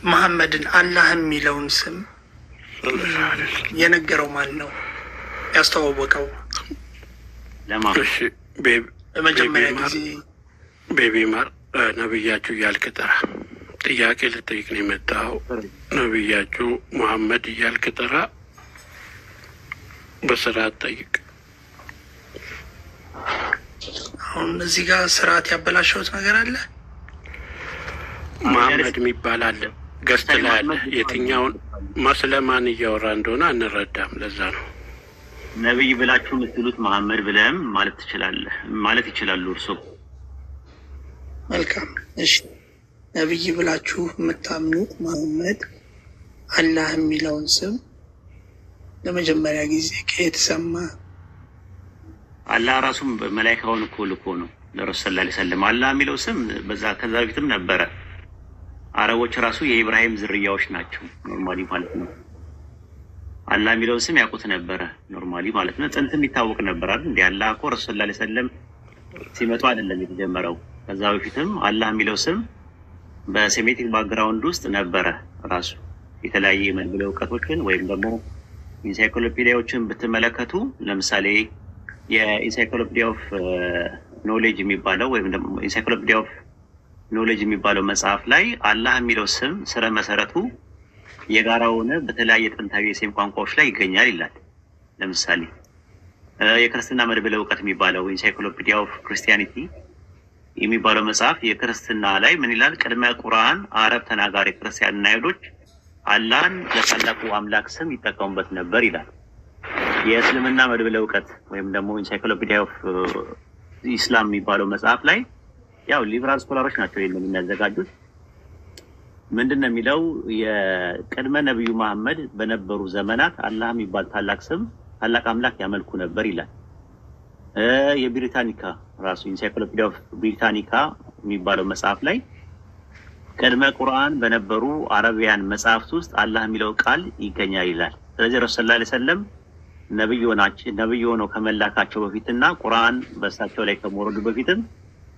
መሐመድን አላህ የሚለውን ስም የነገረው ማን ነው? ያስተዋወቀው በመጀመሪያ ጊዜ ቤቢ ማር ነብያችሁ እያልክ ጥራ። ጥያቄ ልጠይቅ ነው የመጣው። ነብያችሁ መሐመድ እያልክ ጥራ። በስርዓት ጠይቅ። አሁን እዚህ ጋር ስርዓት ያበላሸውት ነገር አለ። መሐመድ የሚባል አለ ገስት ላይ አለ። የትኛውን መስለማን እያወራ እንደሆነ አንረዳም። ለዛ ነው ነብይ ብላችሁ የምትሉት መሐመድ ብለም ማለት ትችላለህ ማለት ይችላሉ እርሶ። መልካም እሺ፣ ነብይ ብላችሁ የምታምኑት መሐመድ አላህ የሚለውን ስም ለመጀመሪያ ጊዜ ከየት ሰማ? አላህ ራሱም መላእክቱን እኮ ልኮ ነው ለረሱል ሰለላሁ ዐለይሂ ወሰለም። አላህ የሚለው ስም ከዛ በፊትም ነበረ። አረቦች ራሱ የኢብራሂም ዝርያዎች ናቸው ኖርማሊ ማለት ነው። አላህ የሚለውን ስም ያውቁት ነበረ ኖርማሊ ማለት ነው። ጥንትም ይታወቅ ነበር አይደል? እንደ አላህ እኮ ረሱል ሰለላሁ ዐለይሂ ወሰለም ሲመጡ አይደለም የተጀመረው። ከዛ በፊትም አላህ የሚለው ስም በሴሜቲክ ባክግራውንድ ውስጥ ነበረ ራሱ። የተለያየ መድብለ እውቀቶችን ወይም ደግሞ ኢንሳይክሎፒዲያዎችን ብትመለከቱ ለምሳሌ የኢንሳይክሎፒዲያ ኦፍ ኖሌጅ የሚባለው ወይም ደግሞ ኢንሳይክሎፒዲያ ኦፍ ኖሌጅ የሚባለው መጽሐፍ ላይ አላህ የሚለው ስም ስረ መሰረቱ የጋራ ሆነ በተለያየ ጥንታዊ የሴም ቋንቋዎች ላይ ይገኛል ይላል። ለምሳሌ የክርስትና መድብለ እውቀት የሚባለው ኢንሳይክሎፒዲያ ኦፍ ክርስቲያኒቲ የሚባለው መጽሐፍ የክርስትና ላይ ምን ይላል? ቅድመ ቁርአን አረብ ተናጋሪ ክርስቲያንና አይሁዶች አላህን ለታላቁ አምላክ ስም ይጠቀሙበት ነበር ይላል። የእስልምና መድብለ እውቀት ወይም ደግሞ ኢንሳይክሎፒዲያ ኦፍ ኢስላም የሚባለው መጽሐፍ ላይ ያው ሊበራል ስኮላሮች ናቸው ይሄንን የሚያዘጋጁት። ምንድነው የሚለው? የቅድመ ነብዩ መሐመድ በነበሩ ዘመናት አላህ የሚባል ታላቅ ስም ታላቅ አምላክ ያመልኩ ነበር ይላል። የብሪታኒካ ራሱ ኢንሳይክሎፒዲያ ኦፍ ብሪታኒካ የሚባለው መጽሐፍ ላይ ቅድመ ቁርአን በነበሩ አረቢያን መጽሐፍት ውስጥ አላህ የሚለው ቃል ይገኛል ይላል። ስለዚህ ረሱል ሰለላሁ ዐለይሂ ወሰለም ነብዩ ሆነው ከመላካቸው በፊትና ቁርአን በእሳቸው ላይ ከመውረዱ በፊትም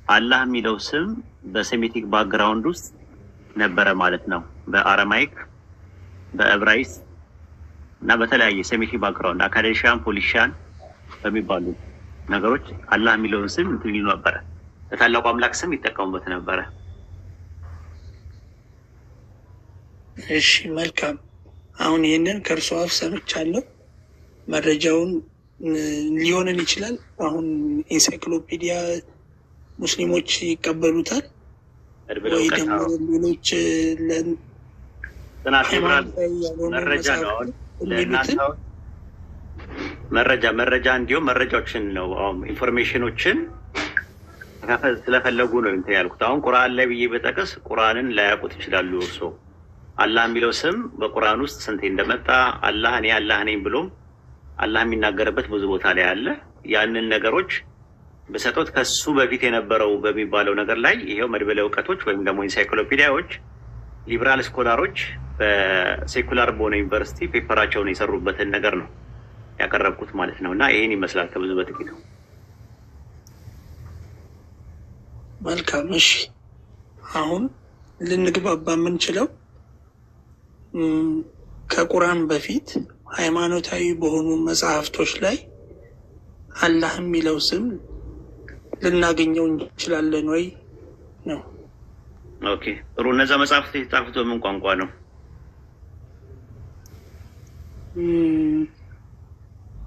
አላህ የሚለው ስም በሴሜቲክ ባክግራውንድ ውስጥ ነበረ ማለት ነው። በአረማይክ በዕብራይስጥ እና በተለያየ ሴሜቲክ ባክግራውንድ አካዴሽያን ፖሊሻን በሚባሉ ነገሮች አላህ የሚለውን ስም እንትን ይሉ ነበረ። ለታላቁ አምላክ ስም ይጠቀሙበት ነበረ። እሺ መልካም። አሁን ይሄንን ከእርሷ አፍ ሰምቻለሁ። መረጃውን ሊሆንን ይችላል። አሁን ኢንሳይክሎፒዲያ ሙስሊሞች ይቀበሉታል ወይ ደግሞ ሌሎች መረጃ እንዲሁም መረጃዎችን ነው ኢንፎርሜሽኖችን ስለፈለጉ ነው እንትን ያልኩት። አሁን ቁርአን ላይ ብዬ በጠቅስ ቁርአንን ላያውቁት ይችላሉ እርሶ። አላህ የሚለው ስም በቁርአን ውስጥ ስንቴ እንደመጣ አላህ ነኝ ብሎም አላህ የሚናገርበት ብዙ ቦታ ላይ አለ። ያንን ነገሮች በሰጠት ከሱ በፊት የነበረው በሚባለው ነገር ላይ ይሄው መድበለ እውቀቶች ወይም ደግሞ ኢንሳይክሎፒዲያዎች ሊበራል ስኮላሮች በሴኩላር በሆነ ዩኒቨርሲቲ ፔፐራቸውን የሰሩበትን ነገር ነው ያቀረብኩት ማለት ነው። እና ይሄን ይመስላል ከብዙ በጥቂቱ። መልካም እሺ፣ አሁን ልንግባባ የምንችለው ከቁርአን በፊት ሃይማኖታዊ በሆኑ መጽሐፍቶች ላይ አላህ የሚለው ስም ልናገኘው እንችላለን ወይ ነው? ኦኬ ጥሩ። እነዛ መጽሐፍት የተጻፉት በምን ቋንቋ ነው?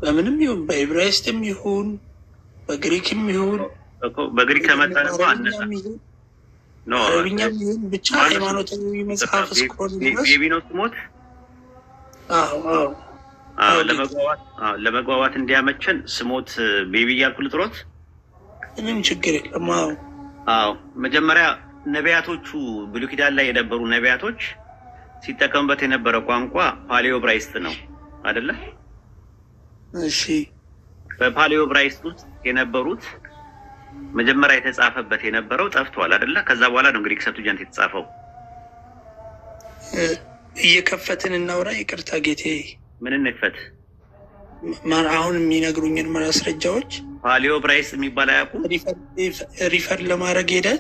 በምንም ይሁን በዕብራይስጥም ይሁን በግሪክም ይሁን በግሪክ ከመጣን ነው አረብኛም ይሁን ብቻ ሃይማኖታዊ መጽሐፍ እስከሆነ ድረስ የቢኖ ስሞት ለመግባባት እንዲያመቸን ስሞት ቤቢ እያልኩ ልጥሮት ምንም ችግር የለም። አዎ መጀመሪያ ነቢያቶቹ ብሉይ ኪዳን ላይ የነበሩ ነቢያቶች ሲጠቀሙበት የነበረው ቋንቋ ፓሊዮ ዕብራይስጥ ነው አይደለ? እሺ በፓሊዮ ዕብራይስጥ ውስጥ የነበሩት መጀመሪያ የተጻፈበት የነበረው ጠፍቷል አይደለ? ከዛ በኋላ ነው ግሪክ ሰብቱጃንት የተጻፈው። እየከፈትን እናውራ። ይቅርታ ጌቴ። ምን እንክፈት? አሁን የሚነግሩኝን ማስረጃዎች ፓሊዮ ዕብራይስጥ የሚባል አያውቁም? ሪፈር ለማድረግ ሄደን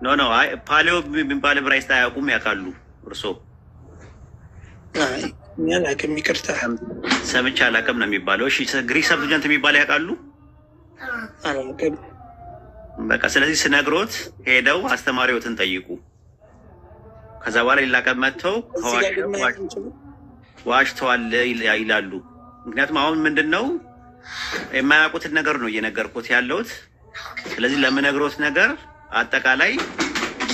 ኖ ፓሊዮ የሚባል ዕብራይስጥ አያውቁም ያውቃሉ እርሶ? እኔ አላውቅም፣ ይቅርታ ሰምቼ አላውቅም ነው የሚባለው። እሺ ግሪክ ሰብስጀንት የሚባል ያውቃሉ? አላውቅም። በቃ ስለዚህ ስነግሮት ሄደው አስተማሪዎትን ጠይቁ። ከዛ በኋላ ሌላ ቀን መጥተው ዋሽተዋል ይላሉ። ምክንያቱም አሁን ምንድን ነው የማያውቁትን ነገር ነው እየነገርኩት ያለሁት። ስለዚህ ለምነግሮት ነገር አጠቃላይ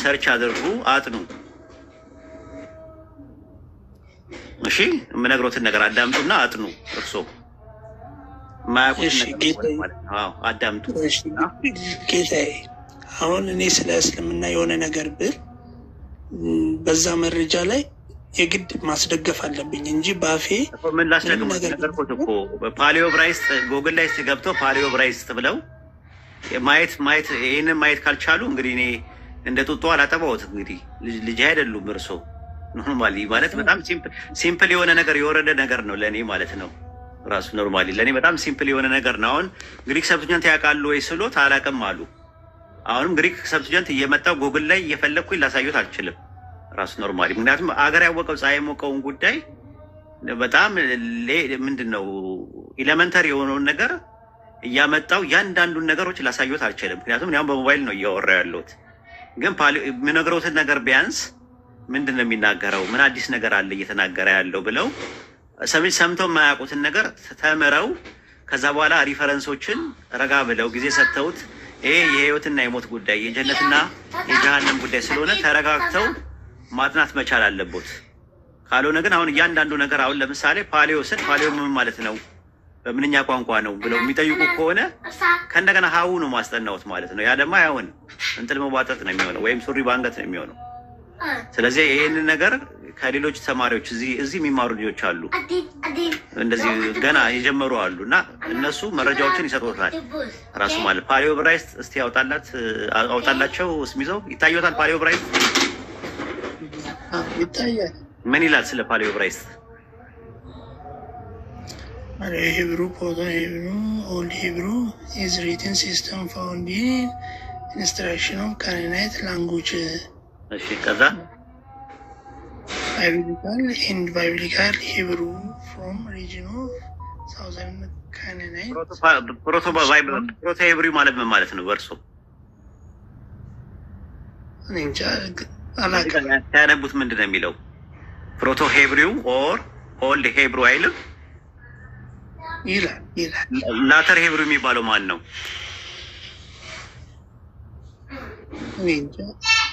ሰርች አድርጉ፣ አጥኑ። እሺ የምነግሮትን ነገር አዳምጡና አጥኑ። እርሶ የማያውቁትን ነገር አዳምጡ። ጌታዬ አሁን እኔ ስለ እስልምና የሆነ ነገር ብል በዛ መረጃ ላይ የግድ ማስደገፍ አለብኝ እንጂ ባፌ ምን ላስደግም ነገርኩት እኮ። ፓሊዮ ብራይስጥ ጎግል ላይ ገብተው ፓሊዮ ብራይስጥ ብለው ማየት ይህንን ማየት ካልቻሉ እንግዲህ እኔ እንደ ጡጦ አላጠባሁት። እንግዲህ ልጅ አይደሉም እርሶ። ኖርማሊ ማለት በጣም ሲምፕል የሆነ ነገር የወረደ ነገር ነው ለእኔ ማለት ነው። ራሱ ኖርማሊ ለእኔ በጣም ሲምፕል የሆነ ነገር ነው። አሁን ግሪክ ሰብስጀንት ያውቃሉ ወይ ስሎት አላውቅም አሉ። አሁንም ግሪክ ሰብስጀንት እየመጣው ጎግል ላይ እየፈለግኩኝ ላሳዩት አልችልም ራሱ ኖርማሊ። ምክንያቱም አገር ያወቀው ፀሐይ የሞቀውን ጉዳይ በጣም ምንድን ነው ኤሌመንተሪ የሆነውን ነገር እያመጣው እያንዳንዱን ነገሮች ላሳዩት አልችልም። ምክንያቱም ያው በሞባይል ነው እያወራ ያለሁት። ግን የምነግረውትን ነገር ቢያንስ ምንድን ነው የሚናገረው፣ ምን አዲስ ነገር አለ እየተናገረ ያለው ብለው ሰምተው የማያውቁትን ነገር ተምረው ከዛ በኋላ ሪፈረንሶችን ረጋ ብለው ጊዜ ሰጥተውት ይሄ የህይወትና የሞት ጉዳይ የጀነትና የጀሃነም ጉዳይ ስለሆነ ተረጋግተው ማጥናት መቻል አለቦት። ካልሆነ ግን አሁን እያንዳንዱ ነገር አሁን ለምሳሌ ፓሊዮ ስል ፓሊዮ ምን ማለት ነው በምንኛ ቋንቋ ነው ብለው የሚጠይቁ ከሆነ ከእንደገና ሀው ነው ማስጠናውት ማለት ነው። ያ ደግሞ አይሆን እንጥል መቧጠጥ ነው የሚሆነው ወይም ሱሪ ባንገት ነው የሚሆነው። ስለዚህ ይህንን ነገር ከሌሎች ተማሪዎች እዚህ የሚማሩ ልጆች አሉ፣ እንደዚህ ገና የጀመሩ አሉ እና እነሱ መረጃዎችን ይሰጡታል ራሱ ማለት ፓሊዮ ብራይስጥ እስቲ አውጣላቸው ስሚዘው ይታዩታል። ፓሊዮ ብራይስጥ ይታያል። ምን ይላል ስለ ፓሊዮ ብራይስጥ? ሂብሩ ፕሮቶን ሂብሩ ኦልድ ሂብሩ ኢዝ ሪትን ሲስተም ፋውንድ ኢንስትራክሽን ኦፍ ካናናይት ላንጉጅ። እሺ ከዛ ባይብሊካል ኤንድ ባይብሊካል ሂብሩ ፍሮም ሪጅን ኦፍ ሳውዘርን ካናናይት። ፕሮቶ ሂብሩ ማለት ምን ማለት ነው በእርሶ? እንጃ አላውቅም። ያነቡት ምንድን ነው የሚለው? ፕሮቶ ሂብሪው ኦር ኦልድ ሂብሩ አይልም ይላል። ላተር ሂብሩ የሚባለው ማን ነው?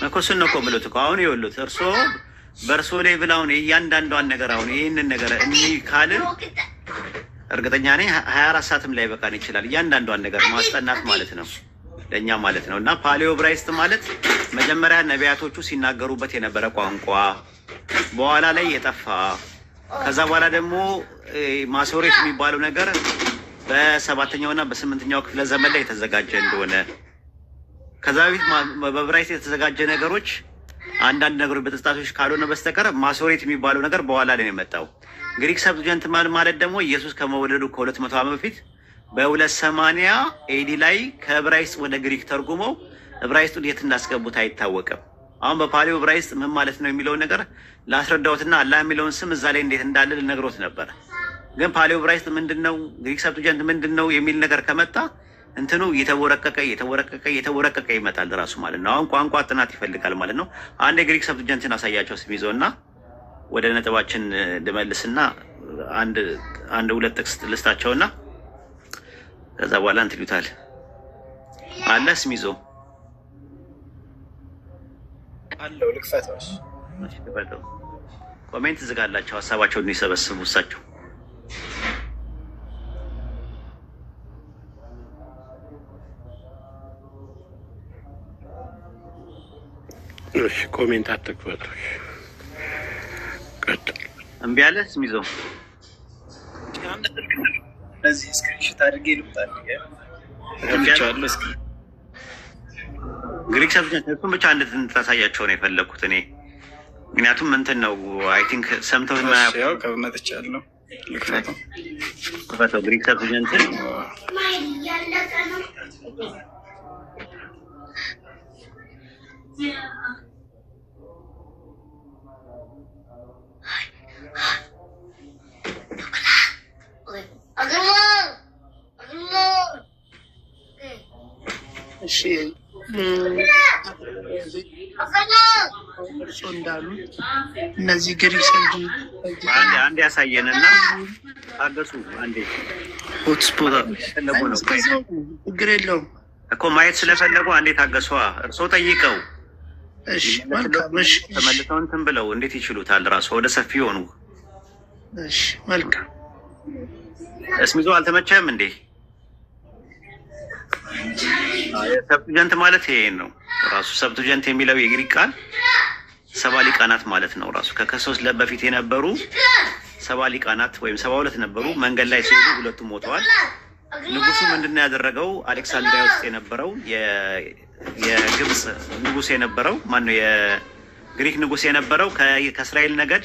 እኮ እሱን ነው እኮ ብሎት እኮ አሁን ይኸውልህ እርሶ በእርሶ ላይ ብላውን እያንዳንዷን ነገር አሁን ይህንን ነገር እኒህ ካልን እርግጠኛ ነኝ 24 ሰዓትም ላይ በቃን ይችላል እያንዳንዷን ነገር ማስጠናት ማለት ነው ለእኛ ማለት ነው። እና ፓሊዮ ብራይስጥ ማለት መጀመሪያ ነቢያቶቹ ሲናገሩበት የነበረ ቋንቋ በኋላ ላይ የጠፋ ከዛ በኋላ ደግሞ ማሶሬት የሚባለው ነገር በ7ኛውና በ8ኛው ክፍለ ዘመን ላይ የተዘጋጀ እንደሆነ ከዛ በፊት በብራይስጥ የተዘጋጀ ነገሮች አንዳንድ ነገሮች በጥስጣቶች ካልሆነ በስተቀር ማሶሬት የሚባለው ነገር በኋላ ላይ ነው የመጣው። ግሪክ ሰብስጀንት ማለት ደግሞ ኢየሱስ ከመወለዱ ከ200 ዓመት በፊት በ280 ኤዲ ላይ ከብራይስጥ ወደ ግሪክ ተርጉመው ብራይስጡን የት እንዳስገቡት አይታወቅም። አሁን በፓሊዮ ብራይስጥ ምን ማለት ነው የሚለውን ነገር ላስረዳውትና አላህ የሚለውን ስም እዛ ላይ እንዴት እንዳለ ልነግሮት ነበር። ግን ፓሊዮ ብራይስጥ ምንድነው ግሪክ ሰብስጀንት ምንድነው የሚል ነገር ከመጣ እንትኑ እየተወረቀቀ ይመጣል ራሱ ማለት ነው። አሁን ቋንቋ ጥናት ይፈልጋል ማለት ነው። አንድ የግሪክ ሰብስጀንትን አሳያቸው ስሚዘውና ወደ ነጥባችን ልመልስና አንድ ሁለት ጥቅስ ልስታቸውና ከዛ በኋላ እንትን ይሉታል አለ ስሚዞ አለው ልክፈታሽ ኮሜንት ዝጋላቸው ሀሳባቸውን ይሰበስቡ እሳቸው። እሺ ኮሜንት አትክፈቱ። ቀጥል። እምቢ አለ ስሚዞ እዚህ ስክሪንሾት አድርጌ ልምጣል ያቻለ እስኪ ግሪክ ሰብጀንት እሱን ብቻ እንድታሳያቸው ነው የፈለኩት እኔ። ምክንያቱም እንትን ነው አይ ቲንክ ሰምተው የማያውቁ ያው ከመጥቻለሁ ልክፈተው ግሪክ ሰብጀንት እርሶ እንዳሉት እነዚህ ግሪክ አንድ ያሳየንና ታገሱ። አንዴ ሆትስፖት ችግር የለውም እኮ ማየት ስለፈለጉ አንዴ ታገሷ። እርሶ ጠይቀው እሺ መልካም እሺ ተመልሰው እንትን ብለው እንዴት ይችሉታል? ራሱ ወደ ሰፊ ሆኑ። እሺ መልካም እስሚዞ አልተመቸህም እንዴ? ሰብቱጀንት ማለት ይሄ ነው ራሱ። ሰብቱጀንት የሚለው የግሪክ ቃል 70 ሊቃናት ማለት ነው ራሱ። ከክርስቶስ በፊት የነበሩ 70 ሊቃናት ወይም 72 ነበሩ። መንገድ ላይ ሲሄዱ ሁለቱም ሞተዋል። ንጉሱ ምንድነው ያደረገው? አሌክሳንድሪያ ውስጥ የነበረው የግብጽ ንጉስ የነበረው ማነው? የግሪክ ንጉስ የነበረው ከእስራኤል ነገድ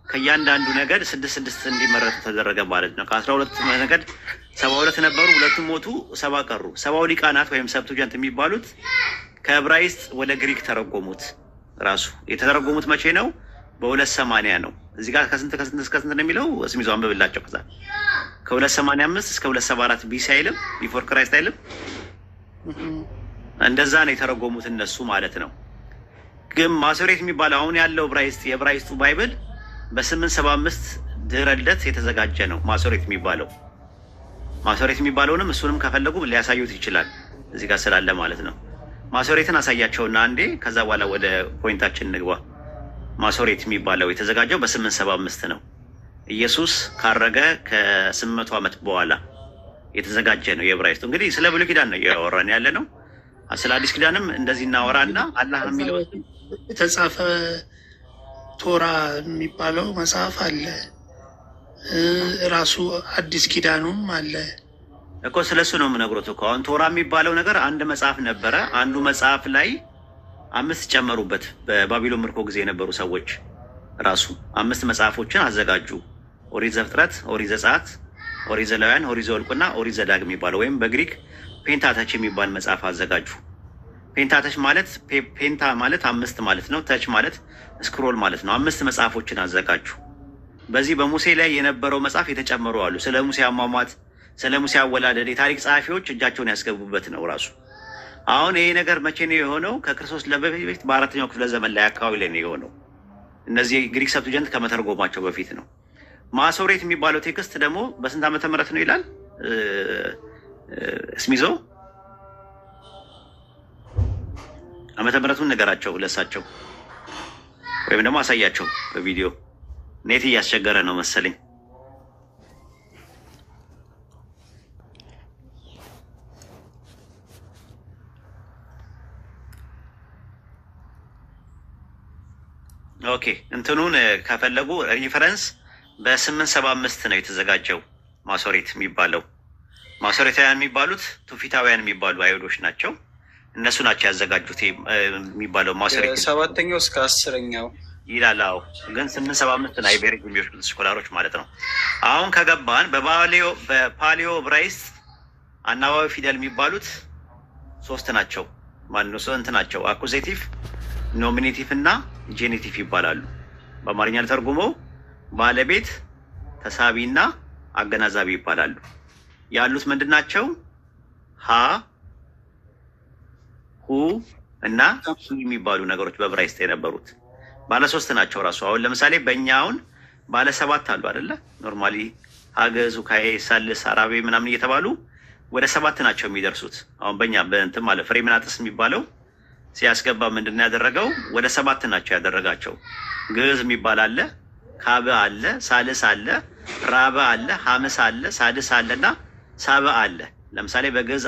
ከእያንዳንዱ ነገድ 6 እንዲመረጡ ተደረገ ማለት ነው። ከ12 ነገድ 72 ነበሩ፣ ሁለቱም ሞቱ፣ 70 ቀሩ። 70 ሊቃናት ወይም ሰብቱጀንት የሚባሉት ከዕብራይስጥ ወደ ግሪክ ተረጎሙት። ራሱ የተረጎሙት መቼ ነው? በ280 ነው። እዚህ ጋር ከስንት እስከ ስንት ነው የሚለው እስሚዞ አንብብላቸው። ከዛ ከ285 እስከ 274 ቢሲ አይልም፣ ቢፎር ክራይስት አይልም። እንደዛ ነው የተረጎሙት እነሱ ማለት ነው። ግን ማሶሬት የሚባለው አሁን ያለው የዕብራይስጡ ባይብል በ875 ድህረ ልደት የተዘጋጀ ነው። ማሶሬት የሚባለውንም እሱንም ከፈለጉ ሊያሳዩት ይችላል እዚህ ጋር ስላለ ማለት ነው። ማሶሬትን አሳያቸውና አንዴ ከዛ በኋላ ወደ ፖይንታችን እንግባ። ማሶሬት የሚባለው የተዘጋጀው በ875 ነው። ኢየሱስ ካረገ ከ800 ዓመት በኋላ የተዘጋጀ ነው የዕብራይስጡ። እንግዲህ ስለ ብሉይ ኪዳን ነው እያወራን ያለ ነው። ስለ አዲስ ኪዳንም እንደዚህ እናወራና አላህ የሚለው የተጻፈ ቶራ የሚባለው መጽሐፍ አለ። ራሱ አዲስ ኪዳኑም አለ እኮ። ስለሱ ነው የምነግሮት እኮ። አሁን ቶራ የሚባለው ነገር አንድ መጽሐፍ ነበረ። አንዱ መጽሐፍ ላይ 5 ጨመሩበት። በባቢሎን ምርኮ ጊዜ የነበሩ ሰዎች ራሱ 5 መጽሐፎችን አዘጋጁ። ኦሪት ዘፍጥረት፣ ኦሪት ዘጸአት፣ ኦሪት ዘሌዋውያን፣ ኦሪት ዘኍልቍና ኦሪት ዘዳግም የሚባለው ወይም በግሪክ ፔንታተች የሚባል መጽሐፍ አዘጋጁ። ፔንታተች ማለት ፔንታ ማለት 5 ማለት ነው። ተች ማለት ስክሮል ማለት ነው። 5 መጽሐፎችን አዘጋጁ። በዚህ በሙሴ ላይ የነበረው መጽሐፍ የተጨመሩ አሉ። ስለ ሙሴ አሟሟት፣ ስለ ሙሴ አወላለድ የታሪክ ጸሐፊዎች እጃቸውን ያስገቡበት ነው ራሱ። አሁን ይሄ ነገር መቼ ነው የሆነው? ከክርስቶስ በፊት በ4ኛው ክፍለ ዘመን ላይ አካባቢ ላይ ነው የሆነው። እነዚህ ግሪክ ሰብቱጀንት ከመተርጎማቸው በፊት ነው። ማሶሬት የሚባለው ቴክስት ደግሞ በስንት ዓመተ ምህረት ነው ይላል እስሚዞ? ዓመተ ምህረቱን ነገራቸው ለሳቸው፣ ወይም ደግሞ አሳያቸው በቪዲዮ። ኔት እያስቸገረ ነው መሰለኝ። ኦኬ እንትኑን ከፈለጉ ሪፈረንስ በ875 ነው የተዘጋጀው ማሶሬት የሚባለው። ማሶሬታውያን የሚባሉት ቱፊታውያን የሚባሉ አይሁዶች ናቸው። እነሱ ናቸው ያዘጋጁት የሚባለው ማሶሬት 7ኛው እስከ 10ኛው ይላል። አዎ ግን 875 ነው አይቤሪክ የሚወስዱት ስኮላሮች ማለት ነው። አሁን ከገባን በፓሊዮ ዕብራይስጥ አናባቢ ፊደል የሚባሉት 3 ናቸው። ማነው እንትን ናቸው? አኩዜቲቭ፣ ኖሚኔቲቭ እና ጄኔቲቭ ይባላሉ። በአማርኛ ተርጉመው ባለቤት፣ ተሳቢ እና አገናዛቢ ይባላሉ። ያሉት ምንድን ናቸው? ሀ፣ ሁ እና ሂ የሚባሉ ነገሮች በዕብራይስጥ የነበሩት ባለ 3 ናቸው ራሱ። አሁን ለምሳሌ በእኛ አሁን ባለ 7 አሉ አይደለ? ኖርማሊ ሀገዝ፣ ኡካዬ፣ ሳልስ፣ አራቤ ምናምን እየተባሉ ወደ 7 ናቸው የሚደርሱት። አሁን በእኛ በእንትን ማለት ፍሬምናጥስ የሚባለው ሲያስገባ ምንድን ያደረገው? ወደ 7 ናቸው ያደረጋቸው። ግዕዝ የሚባል አለ፣ ካበ አለ፣ ሳልስ አለ፣ ራበ አለ፣ ሐምስ አለ፣ ሳድስ አለ እና ሳበ አለ። ለምሳሌ በግዕዝ